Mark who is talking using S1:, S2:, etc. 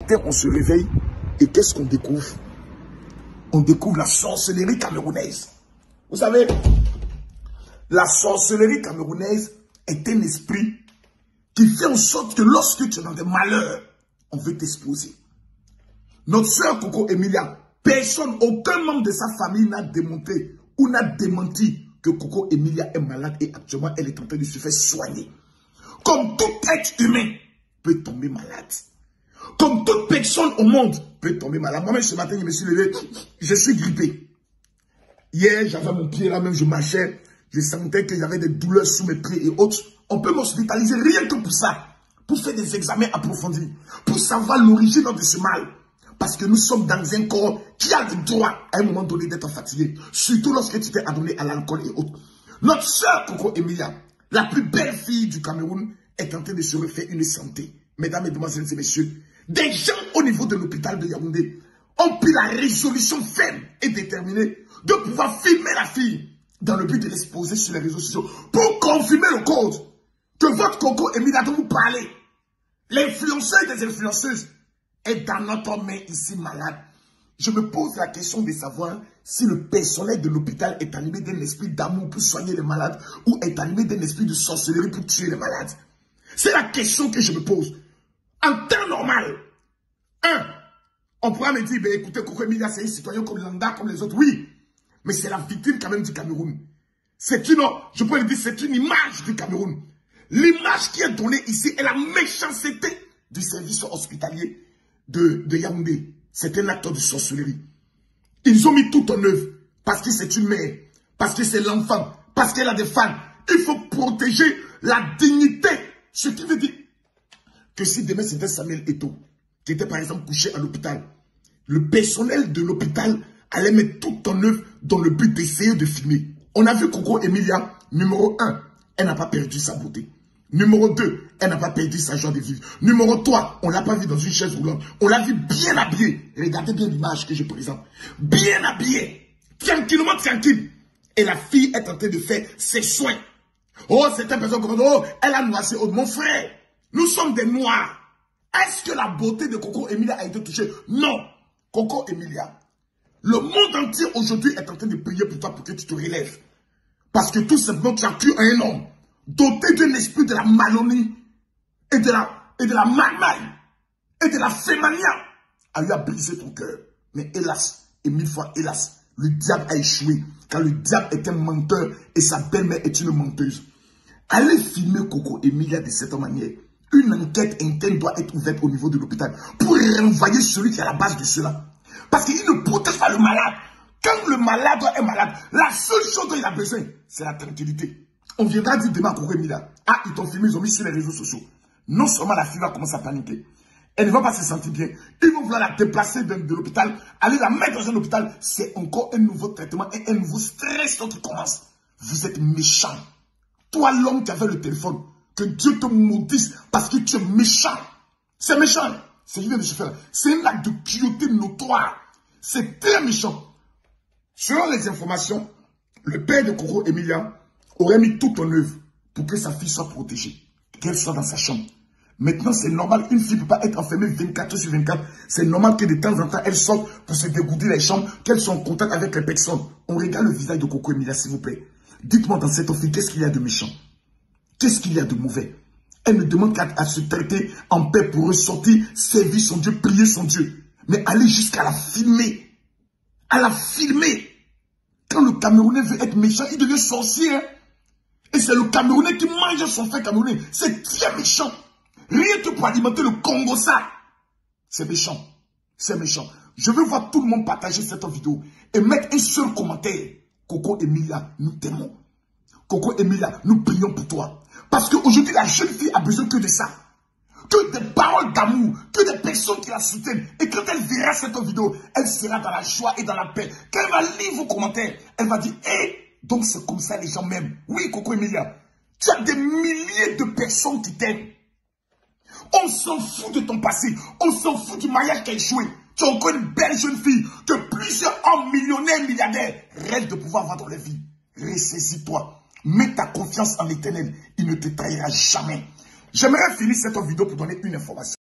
S1: matin, on se réveille et qu'est-ce qu'on découvre? On découvre la sorcellerie camerounaise. Vous savez, la sorcellerie camerounaise est un esprit qui fait en sorte que lorsque tu es dans des malheurs, on veut t'exploser. Notre soeur Coco Emilia, personne, aucun membre de sa famille n'a démonté ou n'a démenti que Coco Emilia est malade et actuellement elle est en train de se faire soigner. Comme tout être humain peut tomber malade. Comme toute personne au monde peut tomber malade. Moi-même ce matin, je me suis levé, je suis grippé. Hier, j'avais mon pied là, même je marchais, je sentais que j'avais des douleurs sous mes pieds et autres. On peut m'hospitaliser rien que pour ça, pour faire des examens approfondis, pour savoir l'origine de ce mal. Parce que nous sommes dans un corps qui a le droit, à un moment donné, d'être fatigué. Surtout lorsque tu t'es adonné à l'alcool et autres. Notre soeur Coco Emilia, la plus belle fille du Cameroun, est en train de se refaire une santé. Mesdames, Mesdemoiselles et Messieurs, des gens au niveau de l'hôpital de Yaoundé ont pris la résolution ferme et déterminée de pouvoir filmer la fille dans le but de l'exposer sur les réseaux sociaux pour confirmer le code que votre Coco Emilia dont vous parlez, l'influenceur des influenceuses, est dans notre main ici malade. Je me pose la question de savoir si le personnel de l'hôpital est animé d'un esprit d'amour pour soigner les malades ou est animé d'un esprit de sorcellerie pour tuer les malades. C'est la question que je me pose. En temps normal, on pourra me dire, ben, écoutez, Coco Emilia, c'est un citoyen comme Landa, comme les autres. Oui, mais c'est la victime quand même du Cameroun. C'est une, je peux le dire, c'est une image du Cameroun. L'image qui est donnée ici est la méchanceté du service hospitalier de Yaoundé. C'est un acte de sorcellerie. Ils ont mis tout en œuvre parce que c'est une mère, parce que c'est l'enfant, parce qu'elle a des fans. Il faut protéger la dignité. Ce qui veut dire que si demain c'était Samuel Eto'o, qui était par exemple couché à l'hôpital, le personnel de l'hôpital allait mettre tout en œuvre dans le but d'essayer de filmer. On a vu Coco Emilia, numéro 1, elle n'a pas perdu sa beauté. Numéro 2, elle n'a pas perdu sa joie de vivre. Numéro 3, on ne l'a pas vu dans une chaise roulante. On l'a vu bien habillée. Regardez bien l'image que je présente. Bien habillée. Tranquillement, tranquille. Et la fille est en train de faire ses soins. Oh, certaines personnes comme oh, elle a noirci. Oh, mon frère, nous sommes des noirs. Est-ce que la beauté de Coco Emilia a été touchée? Non. Coco Emilia, le monde entier aujourd'hui est en train de prier pour toi pour que tu te relèves. Parce que tout simplement, tu as cru à un homme doté d'un esprit de la malonie et de la marmaille et de la fémania, a eu à briser ton cœur. Mais hélas, et 1000 fois hélas, le diable a échoué, car le diable est un menteur et sa belle-mère est une menteuse. Allez filmer Coco Emilia de cette manière. Une enquête interne doit être ouverte au niveau de l'hôpital pour renvoyer celui qui est à la base de cela. Parce qu'il ne protège pas le malade. Quand le malade est malade, la seule chose dont il a besoin, c'est la tranquillité. On viendra dire demain à Coco Emilia, ah, ils t'ont filmé, ils ont mis sur les réseaux sociaux. Non seulement la fille va commencer à paniquer, elle ne va pas se sentir bien. Ils vont vouloir la déplacer de l'hôpital, aller la mettre dans un hôpital. C'est encore un nouveau traitement et un nouveau stress qui commence. Vous êtes méchant. Toi, l'homme qui avait le téléphone, que Dieu te maudisse parce que tu es méchant. C'est méchant. C'est ce que je fais. C'est un acte de cruauté notoire. C'est très méchant. Selon les informations, le père de Coco Emilia aurait mis tout en œuvre pour que sa fille soit protégée, qu'elle soit dans sa chambre. Maintenant, c'est normal, une fille ne peut pas être enfermée 24 sur 24. C'est normal que de temps en temps, elle sorte pour se dégourdir les chambres, qu'elle soit en contact avec les personnes. On regarde le visage de Coco Emilia, s'il vous plaît. Dites-moi dans cette fille, qu'est-ce qu'il y a de méchant? Qu'est-ce qu'il y a de mauvais? Elle ne demande qu'à se traiter en paix pour ressortir, servir son Dieu, prier son Dieu. Mais aller jusqu'à la filmer. À la filmer. Quand le Camerounais veut être méchant, il devient sorcier. Hein? Et c'est le Camerounais qui mange son frère camerounais. C'est très méchant. Rien que pour alimenter le Congo, ça. C'est méchant. C'est méchant. Je veux voir tout le monde partager cette vidéo et mettre un seul commentaire. Coco Emilia, nous t'aimons. Coco Emilia, nous prions pour toi. Parce qu'aujourd'hui, la jeune fille a besoin que de ça. Que des paroles d'amour, que des personnes qui la soutiennent. Et quand elle verra cette vidéo, elle sera dans la joie et dans la paix. Quand elle va lire vos commentaires, elle va dire, hé, donc c'est comme ça les gens m'aiment. Oui, Coco Emilia, tu as des milliers de personnes qui t'aiment. On s'en fout de ton passé. On s'en fout du mariage qui a échoué. Tu es encore une belle jeune fille que plusieurs hommes millionnaires, milliardaires rêvent de pouvoir avoir dans leur vie. Ressaisis-toi. Mets ta confiance en l'Éternel. Il ne te trahira jamais. J'aimerais finir cette vidéo pour donner une information.